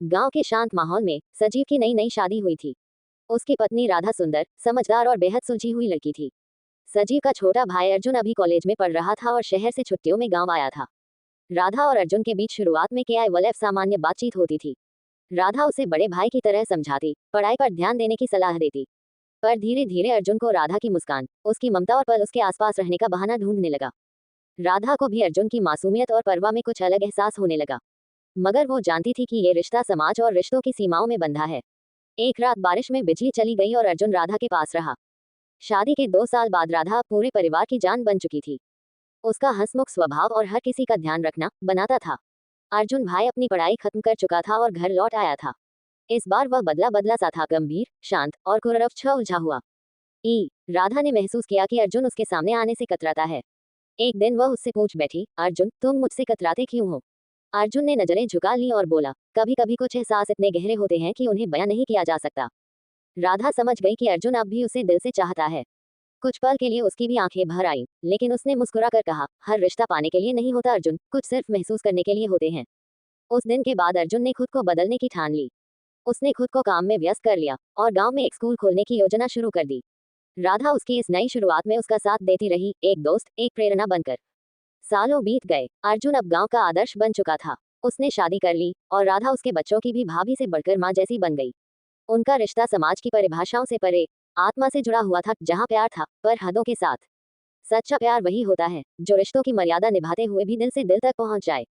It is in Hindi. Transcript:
गांव के शांत माहौल में सजीव की नई नई शादी हुई थी। उसकी पत्नी राधा सुंदर, समझदार और बेहद सुलझी हुई लड़की थी। सजीव का छोटा भाई अर्जुन अभी कॉलेज में पढ़ रहा था और शहर से छुट्टियों में गांव आया था। राधा और अर्जुन के बीच शुरुआत में केवल सामान्य बातचीत होती थी। राधा उसे बड़े भाई की तरह समझाती, पढ़ाई पर ध्यान देने की सलाह देती। पर धीरे धीरे अर्जुन को राधा की मुस्कान, उसकी ममता और पल उसके आसपास रहने का बहाना ढूंढने लगा। राधा को भी अर्जुन की मासूमियत और परवाह में कुछ अलग एहसास होने लगा। मगर वो जानती थी कि ये रिश्ता समाज और रिश्तों की सीमाओं में बंधा है। एक रात बारिश में बिजली चली गई और अर्जुन राधा के पास रहा। शादी के 2 साल बाद राधा अब पूरे परिवार की जान बन चुकी थी। उसका हंसमुख स्वभाव और हर किसी का ध्यान रखना बनाता था। अर्जुन भाई अपनी पढ़ाई खत्म कर चुका था और घर लौट आया था। इस बार वह बदला बदला सा था, गंभीर, शांत और कुररफ उलझा हुआ। राधा ने महसूस किया कि अर्जुन उसके सामने आने से कतराता है। एक दिन वह उससे पूछ बैठी, अर्जुन, तुम मुझसे कतराते क्यों हो? अर्जुन ने नजरें झुका ली और बोला, कभी कभी कुछ एहसास इतने गहरे होते हैं कि उन्हें बयां नहीं किया जा सकता। राधा समझ गई कि अर्जुन अब भी उसे दिल से चाहता है। कुछ पल के लिए उसकी भी आंखें भर आईं, लेकिन उसने मुस्कुराकर कहा, हर रिश्ता पाने के लिए नहीं होता अर्जुन, कुछ सिर्फ महसूस करने के लिए होते हैं। उस दिन के बाद अर्जुन ने खुद को बदलने की ठान ली। उसने खुद को काम में व्यस्त कर लिया और गांव में एक स्कूल खोलने की योजना शुरू कर दी। राधा उसकी इस नई शुरुआत में उसका साथ देती रही, एक दोस्त, एक प्रेरणा बनकर। सालों बीत गए, अर्जुन अब गांव का आदर्श बन चुका था। उसने शादी कर ली और राधा उसके बच्चों की भी भाभी से बढ़कर मां जैसी बन गई। उनका रिश्ता समाज की परिभाषाओं से परे, आत्मा से जुड़ा हुआ था, जहां प्यार था पर हदों के साथ। सच्चा प्यार वही होता है जो रिश्तों की मर्यादा निभाते हुए भी दिल से दिल तक पहुंच जाए।